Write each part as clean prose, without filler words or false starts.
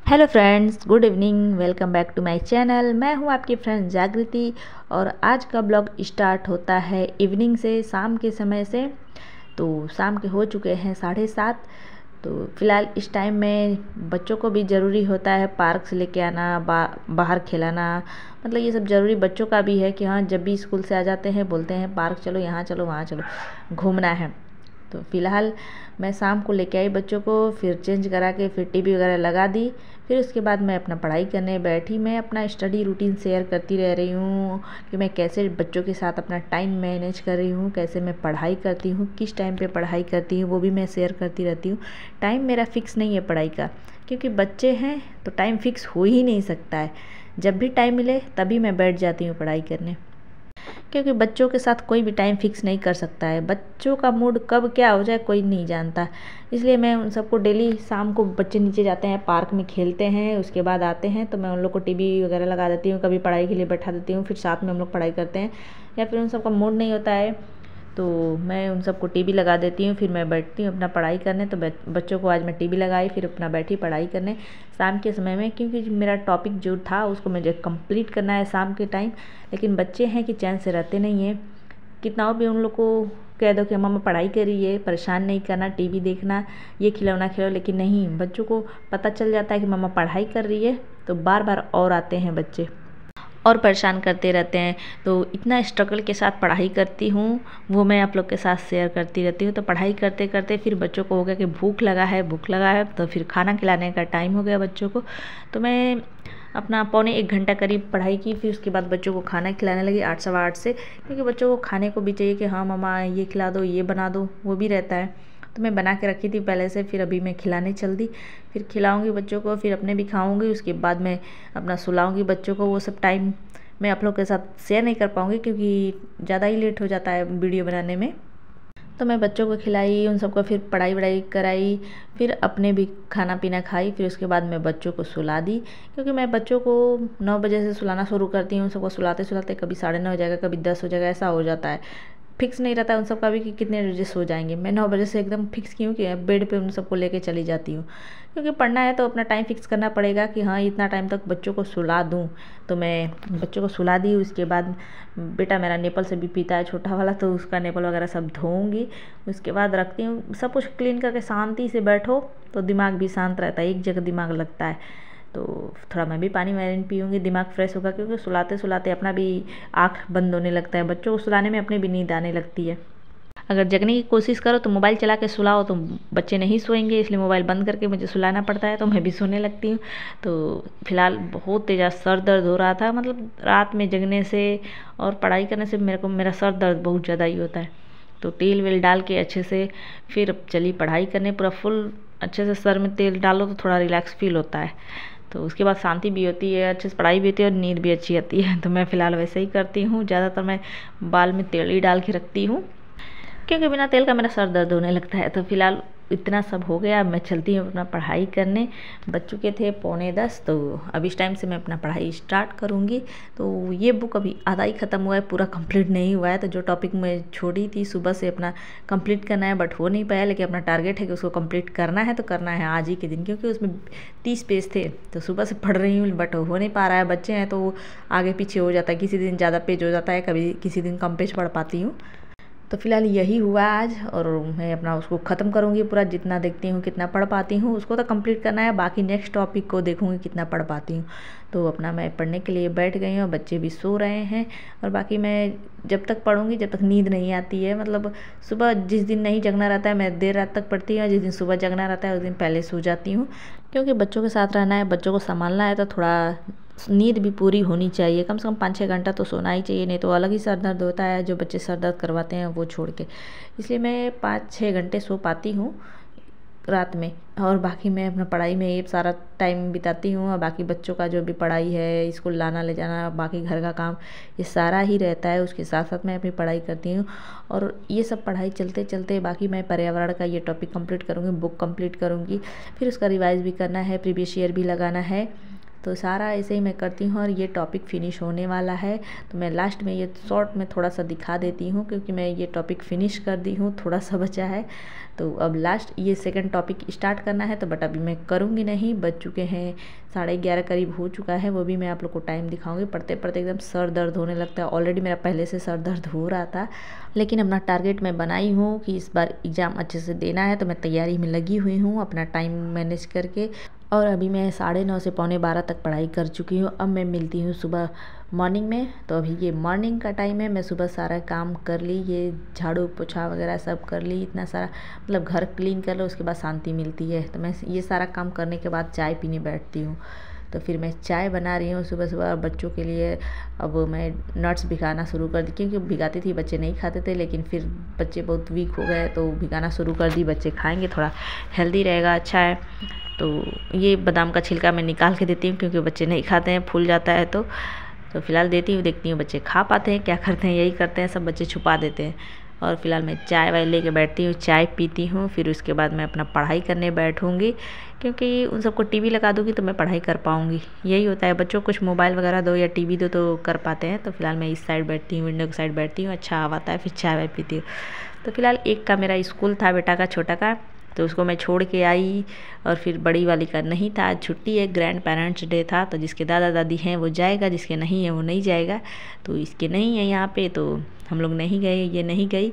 Hello friends, good evening. Welcome back to my channel. मैं हूं आपकी फ्रेंड जागृति और आज का ब्लॉग स्टार्ट होता है इवनिंग से, शाम के समय से। तो शाम के हो चुके हैं 7:30। तो फ़िलहाल इस टाइम में बच्चों को भी ज़रूरी होता है पार्क से लेके आना, बाहर खिलाना। मतलब ये सब ज़रूरी बच्चों का भी है कि हाँ, जब भी स्कूल से आ जाते हैं बोलते हैं पार्क चलो, यहाँ चलो, वहाँ चलो, घूमना है। तो फ़िलहाल मैं शाम को लेके आई बच्चों को, फिर चेंज करा के फिर टीवी वगैरह लगा दी। फिर उसके बाद मैं अपना पढ़ाई करने बैठी। मैं अपना स्टडी रूटीन शेयर करती रह रही हूँ कि मैं कैसे बच्चों के साथ अपना टाइम मैनेज कर रही हूँ, कैसे मैं पढ़ाई करती हूँ, किस टाइम पे पढ़ाई करती हूँ, वो भी मैं शेयर करती रहती हूँ। टाइम मेरा फ़िक्स नहीं है पढ़ाई का, क्योंकि बच्चे हैं तो टाइम फ़िक्स हो ही नहीं सकता है। जब भी टाइम मिले तभी मैं बैठ जाती हूँ पढ़ाई करने, क्योंकि बच्चों के साथ कोई भी टाइम फिक्स नहीं कर सकता है। बच्चों का मूड कब क्या हो जाए कोई नहीं जानता। इसलिए मैं उन सबको डेली शाम को, बच्चे नीचे जाते हैं पार्क में खेलते हैं, उसके बाद आते हैं तो मैं उन लोग को टीवी वगैरह लगा देती हूँ, कभी पढ़ाई के लिए बैठा देती हूँ, फिर साथ में हम लोग पढ़ाई करते हैं। या फिर उन सबका मूड नहीं होता है तो मैं उन सबको टीवी लगा देती हूँ, फिर मैं बैठती हूँ अपना पढ़ाई करने। तो बच्चों को आज मैं टीवी लगाई, फिर अपना बैठी पढ़ाई करने शाम के समय में, क्योंकि मेरा टॉपिक जो था उसको मुझे कंप्लीट करना है शाम के टाइम। लेकिन बच्चे हैं कि चैन से रहते नहीं हैं। कितना भी उन लोग को कह दो कि मम्मा पढ़ाई करिए, परेशान नहीं करना, टीवी देखना, ये खिलौना खिलाओ, लेकिन नहीं, बच्चों को पता चल जाता है कि मम्मा पढ़ाई कर रही है तो बार बार और आते हैं बच्चे और परेशान करते रहते हैं। तो इतना स्ट्रगल के साथ पढ़ाई करती हूँ, वो मैं आप लोग के साथ शेयर करती रहती हूँ। तो पढ़ाई करते करते फिर बच्चों को हो गया कि भूख लगा है, तो फिर खाना खिलाने का टाइम हो गया बच्चों को। तो मैं अपना पौने 1 घंटा करीब पढ़ाई की, फिर उसके बाद बच्चों को खाना खिलाने लगी 8, सवा 8 से, क्योंकि बच्चों को खाने को भी चाहिए कि हाँ मम्मा ये खिला दो, ये बना दो, वो भी रहता है। तो मैं बना के रखी थी पहले से, फिर अभी मैं खिलाने चल दी। फिर खिलाऊंगी बच्चों को, फिर अपने भी खाऊंगी, उसके बाद मैं अपना सुलाऊंगी बच्चों को। वो सब टाइम मैं आप लोग के साथ शेयर नहीं कर पाऊँगी क्योंकि ज़्यादा ही लेट हो जाता है वीडियो बनाने में। तो मैं बच्चों को खिलाई, उन सबको फिर पढ़ाई वढ़ाई कराई, फिर अपने भी खाना पीना खाई। फिर उसके बाद मैं बच्चों को सुला दी, क्योंकि मैं बच्चों को 9 बजे से सुलाना शुरू करती हूँ। सबको सुलाते सुलाते कभी 9:30 हो जाएगा, कभी 10 हो जाएगा, ऐसा हो जाता है। फिक्स नहीं रहता है उन सबका भी कि कितने बजे सो जाएंगे। मैं 9 बजे से एकदम फिक्स की हूँ कि बेड पे उन सबको लेके चली जाती हूँ, क्योंकि पढ़ना है तो अपना टाइम फिक्स करना पड़ेगा कि हाँ इतना टाइम तक बच्चों को सुला दूँ। तो मैं बच्चों को सुला दी। उसके बाद बेटा मेरा नेपल से भी पीता है, छोटा वाला, तो उसका नेपल वगैरह सब धोऊंगी। उसके बाद रखती हूँ, सब कुछ क्लीन करके शांति से बैठो तो दिमाग भी शांत रहता है, एक जगह दिमाग लगता है। तो थोड़ा मैं भी पानी वानी पीऊँगी, दिमाग फ्रेश होगा, क्योंकि सुलाते सुलाते अपना भी आँख बंद होने लगता है। बच्चों को सुलाने में अपने भी नींद आने लगती है। अगर जगने की कोशिश करो तो मोबाइल चला के सुलाओ तो बच्चे नहीं सोएंगे, इसलिए मोबाइल बंद करके मुझे सुलाना पड़ता है, तो मैं भी सोने लगती हूँ। तो फिलहाल बहुत तेज़ सर दर्द हो रहा था, मतलब रात में जगने से और पढ़ाई करने से मेरा सर दर्द बहुत ज़्यादा ही होता है। तो तेल वेल डाल के अच्छे से फिर चली पढ़ाई करने, पूरा फुल अच्छे से सर में तेल डालो तो थोड़ा रिलैक्स फील होता है। तो उसके बाद शांति भी होती है, अच्छे से पढ़ाई भी होती है और नींद भी अच्छी आती है। तो मैं फ़िलहाल वैसे ही करती हूँ। ज़्यादातर मैं बाल में तेल ही डाल के रखती हूँ, क्योंकि बिना तेल का मेरा सर दर्द होने लगता है। तो फिलहाल इतना सब हो गया, मैं चलती हूँ अपना पढ़ाई करने। बज चुके थे 9:45, तो अब इस टाइम से मैं अपना पढ़ाई स्टार्ट करूँगी। तो ये बुक अभी आधा ही ख़त्म हुआ है, पूरा कंप्लीट नहीं हुआ है। तो जो टॉपिक मैं छोड़ी थी सुबह से अपना कंप्लीट करना है, बट हो नहीं पाया। लेकिन अपना टारगेट है कि उसको कंप्लीट करना है, तो करना है आज ही के दिन, क्योंकि उसमें 30 पेज थे। तो सुबह से पढ़ रही हूँ बट हो नहीं पा रहा है। बच्चे हैं तो आगे पीछे हो जाता है, किसी दिन ज़्यादा पेज हो जाता है, कभी किसी दिन कम पेज पढ़ पाती हूँ। तो फिलहाल यही हुआ आज, और मैं अपना उसको ख़त्म करूँगी पूरा। जितना देखती हूँ कितना पढ़ पाती हूँ उसको तो कंप्लीट करना है, बाकी नेक्स्ट टॉपिक को देखूँगी कितना पढ़ पाती हूँ। तो अपना मैं पढ़ने के लिए बैठ गई हूँ, बच्चे भी सो रहे हैं। और बाकी मैं जब तक पढ़ूँगी जब तक नींद नहीं आती है, मतलब सुबह जिस दिन नहीं जगना रहता है मैं देर रात तक पढ़ती हूँ, जिस दिन सुबह जगना रहता है उस दिन पहले सो जाती हूँ। क्योंकि बच्चों के साथ रहना है, बच्चों को संभालना है, तो थोड़ा नींद भी पूरी होनी चाहिए। कम से कम 5-6 घंटा तो सोना ही चाहिए, नहीं तो अलग ही सर दर्द होता है। जो बच्चे सर दर्द करवाते हैं वो छोड़ के, इसलिए मैं 5-6 घंटे सो पाती हूँ रात में। और बाकी मैं अपना पढ़ाई में ये सारा टाइम बिताती हूँ। और बाकी बच्चों का जो भी पढ़ाई है, स्कूल लाना ले जाना, बाकी घर का काम, ये सारा ही रहता है। उसके साथ साथ मैं अपनी पढ़ाई करती हूँ। और ये सब पढ़ाई चलते चलते बाकी मैं पर्यावरण का ये टॉपिक कंप्लीट करूँगी, बुक कंप्लीट करूँगी। फिर उसका रिवाइज़ भी करना है, प्रीवियस ईयर भी लगाना है। तो सारा ऐसे ही मैं करती हूँ और ये टॉपिक फिनिश होने वाला है। तो मैं लास्ट में ये शॉर्ट में थोड़ा सा दिखा देती हूँ क्योंकि मैं ये टॉपिक फिनिश कर दी हूँ, थोड़ा सा बचा है। तो अब लास्ट ये सेकंड टॉपिक स्टार्ट करना है, तो बट अभी मैं करूँगी नहीं, बज चुके हैं 11:30 करीब हो चुका है। वो भी मैं आप लोग को टाइम दिखाऊंगी। पढ़ते पढ़ते एकदम सर दर्द होने लगता है। ऑलरेडी मेरा पहले से सर दर्द हो रहा था, लेकिन अपना टारगेट मैं बनाई हूँ कि इस बार एग्ज़ाम अच्छे से देना है, तो मैं तैयारी में लगी हुई हूँ अपना टाइम मैनेज करके। और अभी मैं 9:30 से 11:45 तक पढ़ाई कर चुकी हूँ। अब मैं मिलती हूँ सुबह मॉर्निंग में। तो अभी ये मॉर्निंग का टाइम है, मैं सुबह सारा काम कर ली, ये झाड़ू पोछा वगैरह सब कर ली, इतना सारा मतलब घर क्लीन कर लो, उसके बाद शांति मिलती है। तो मैं ये सारा काम करने के बाद चाय पीने बैठती हूँ। तो फिर मैं चाय बना रही हूँ सुबह सुबह बच्चों के लिए। अब मैं नट्स भिगाना शुरू कर दी, क्योंकि भिगाती थी बच्चे नहीं खाते थे, लेकिन फिर बच्चे बहुत वीक हो गए तो भिगाना शुरू कर दी। बच्चे खाएंगे, थोड़ा हेल्दी रहेगा, अच्छा है। तो ये बादाम का छिलका मैं निकाल के देती हूँ क्योंकि बच्चे नहीं खाते हैं, फूल जाता है। तो फ़िलहाल देती हूँ, देखती हूँ बच्चे खा पाते हैं क्या करते हैं, यही करते हैं सब बच्चे, छुपा देते हैं। और फिलहाल मैं चाय वाय लेके बैठती हूँ, चाय पीती हूँ, फिर उसके बाद मैं अपना पढ़ाई करने बैठूँगी, क्योंकि उन सबको टीवी लगा दूँगी तो मैं पढ़ाई कर पाऊँगी। यही होता है, बच्चों को कुछ मोबाइल वगैरह दो या टीवी दो तो कर पाते हैं। तो फिलहाल मैं इस साइड बैठती हूँ, विंडो की साइड बैठती हूँ, अच्छा हवा आता है, फिर चाय वाय पीती हूँ। तो फिलहाल एक का मेरा स्कूल था बेटा का, छोटा का, तो उसको मैं छोड़ के आई। और फिर बड़ी वाली का नहीं था, आज छुट्टी है, ग्रैंड पेरेंट्स डे था, तो जिसके दादा दादी हैं वो जाएगा, जिसके नहीं है वो नहीं जाएगा। तो इसके नहीं है यहाँ पे, तो हम लोग नहीं गए, ये नहीं गई।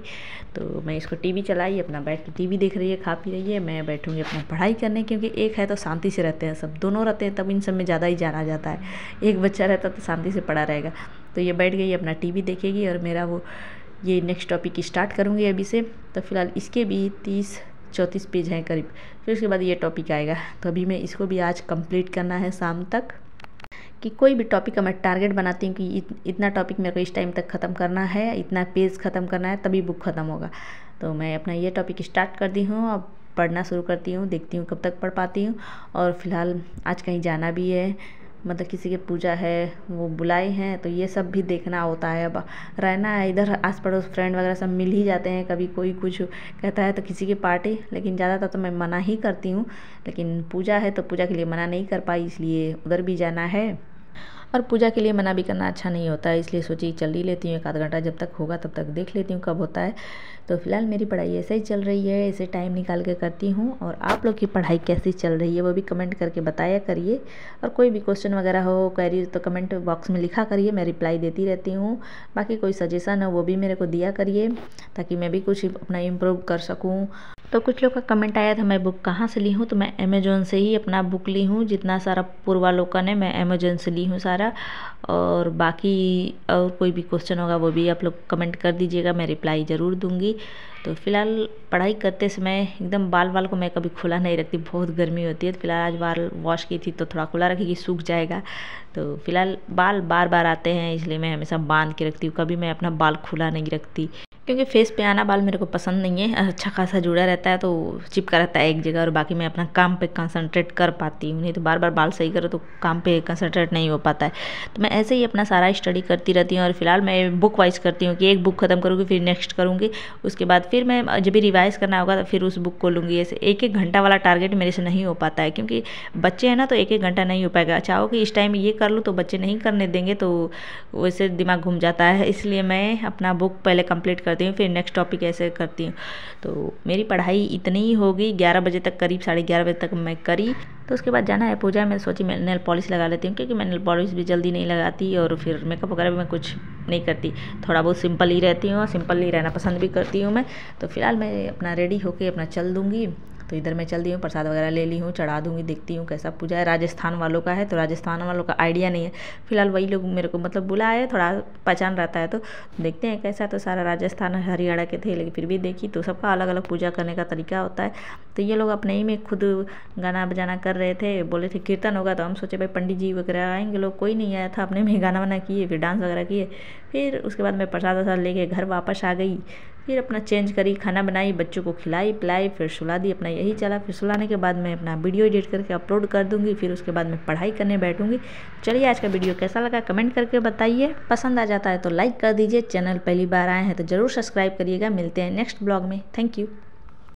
तो मैं इसको टीवी चलाई, अपना बैठ के टीवी देख रही है, खा पी रही है। मैं बैठूँगी अपना पढ़ाई करने, क्योंकि एक है तो शांति से रहते हैं, सब दोनों रहते हैं तब इन सब में ज़्यादा ही जाना जाता है। एक बच्चा रहता तो शांति से पड़ा रहेगा। तो ये बैठ गई अपना टीवी देखेगी और मेरा वो ये नेक्स्ट टॉपिक स्टार्ट करूँगी अभी से। तो फिलहाल इसके भी 30-34 पेज हैं करीब, फिर उसके बाद ये टॉपिक आएगा। तो अभी मैं इसको भी आज कंप्लीट करना है शाम तक, कि कोई भी टॉपिक का मैं टारगेट बनाती हूँ कि इतना टॉपिक मेरे को इस टाइम तक ख़त्म करना है, इतना पेज ख़त्म करना है, तभी बुक ख़त्म होगा। तो मैं अपना ये टॉपिक स्टार्ट कर दी हूँ, अब पढ़ना शुरू करती हूँ, देखती हूँ कब तक पढ़ पाती हूँ। और फिलहाल आज कहीं जाना भी है, मतलब किसी की पूजा है, वो बुलाए हैं, तो ये सब भी देखना होता है। अब रहना है इधर, आस पड़ोस फ्रेंड वगैरह सब मिल ही जाते हैं, कभी कोई कुछ कहता है तो किसी की पार्टी, लेकिन ज़्यादातर तो मैं मना ही करती हूँ। लेकिन पूजा है तो पूजा के लिए मना नहीं कर पाई, इसलिए उधर भी जाना है। और पूजा के लिए मना भी करना अच्छा नहीं होता है, इसलिए सोची चल ही लेती हूँ, 1 आध घंटा जब तक होगा तब तक देख लेती हूँ कब होता है। तो फिलहाल मेरी पढ़ाई ऐसे ही चल रही है, ऐसे टाइम निकाल के करती हूँ। और आप लोग की पढ़ाई कैसी चल रही है वो भी कमेंट करके बताया करिए। और कोई भी क्वेश्चन वगैरह हो, क्वेरी, तो कमेंट बॉक्स में लिखा करिए, मैं रिप्लाई देती रहती हूँ। बाकी कोई सजेशन है वो भी मेरे को दिया करिए, ताकि मैं भी कुछ अपना इम्प्रूव कर सकूँ। तो कुछ लोग का कमेंट आया था मैं बुक कहाँ से ली हूँ, तो मैं अमेज़ोन से ही अपना बुक ली हूँ। जितना सारा पूर्वालोकन है मैं अमेज़ोन से ली हूँ सारा। और बाकी और कोई भी क्वेश्चन होगा वो भी आप लोग कमेंट कर दीजिएगा, मैं रिप्लाई ज़रूर दूँगी। तो फिलहाल पढ़ाई करते समय एकदम बाल को मैं कभी खुला नहीं रखती, बहुत गर्मी होती है। तो फिलहाल आज बाल वॉश की थी तो थोड़ा खुला रखेगी, सूख जाएगा। तो फिलहाल बाल बार बार आते हैं, इसलिए मैं हमेशा बांध के रखती हूँ, कभी मैं अपना बाल खुला नहीं रखती, क्योंकि फेस पे आना बाल मेरे को पसंद नहीं है। अच्छा खासा जुड़ा रहता है तो चिपका रहता है एक जगह, और बाकी मैं अपना काम पे कंसंट्रेट कर पाती हूँ। नहीं तो बार बार बाल सही करो तो काम पे कंसंट्रेट नहीं हो पाता है। तो मैं ऐसे ही अपना सारा स्टडी करती रहती हूँ। और फिलहाल मैं बुक वाइज करती हूँ कि एक बुक ख़त्म करूँगी, फिर नेक्स्ट करूँगी, उसके बाद फिर मैं जब भी रिवाइज़ करना होगा तो फिर उस बुक को लूँगी। ऐसे 1-1 घंटा वाला टारगेट मेरे से नहीं हो पाता है, क्योंकि बच्चे हैं ना, तो 1-1 घंटा नहीं हो पाएगा। चाहो कि इस टाइम ये कर लूँ तो बच्चे नहीं करने देंगे, तो वैसे दिमाग घूम जाता है। इसलिए मैं अपना बुक पहले कंप्लीट करती हूँ, फिर नेक्स्ट टॉपिक ऐसे करती हूँ। तो मेरी पढ़ाई इतनी ही होगी, 11 बजे तक करीब, 11:30 बजे तक मैं करी। तो उसके बाद जाना है पूजा में, सोची मैं नेल पॉलिश लगा लेती हूँ, क्योंकि मैं नेल पॉलिश भी जल्दी नहीं लगाती, और फिर मेकअप वगैरह भी मैं कुछ नहीं करती, थोड़ा बहुत सिंपल ही रहती हूँ, और सिंपल ही रहना पसंद भी करती हूँ मैं। तो फिलहाल मैं अपना रेडी होके अपना चल दूँगी। तो इधर मैं चल दी हूँ, प्रसाद वगैरह ले ली हूँ, चढ़ा दूँगी, देखती हूँ कैसा पूजा है। राजस्थान वालों का है, तो राजस्थान वालों का आइडिया नहीं है। फिलहाल वही लोग मेरे को मतलब बुलाए, थोड़ा पहचान रहता है, तो देखते हैं कैसा। तो सारा राजस्थान हरियाणा के थे, लेकिन फिर भी देखी तो सबका अलग अलग पूजा करने का तरीका होता है। तो ये लोग अपने ही में खुद गाना बजाना कर रहे थे, बोले थे कीर्तन होगा, तो हम सोचे भाई पंडित जी वगैरह आएंगे, लोग कोई नहीं आया था, अपने में गाना वाना किए, फिर डांस वगैरह किए। फिर उसके बाद मैं प्रसाद वसाद लेके घर वापस आ गई, फिर अपना चेंज करी, खाना बनाई, बच्चों को खिलाई पिलाई, फिर सुला दी। अपना यही चला। फिर सुलाने के बाद मैं अपना वीडियो एडिट करके अपलोड कर दूंगी, फिर उसके बाद मैं पढ़ाई करने बैठूंगी। चलिए आज का वीडियो कैसा लगा कमेंट करके बताइए, पसंद आ जाता है तो लाइक कर दीजिए, चैनल पहली बार आए हैं तो ज़रूर सब्सक्राइब करिएगा। मिलते हैं नेक्स्ट ब्लॉग में, थैंक यू।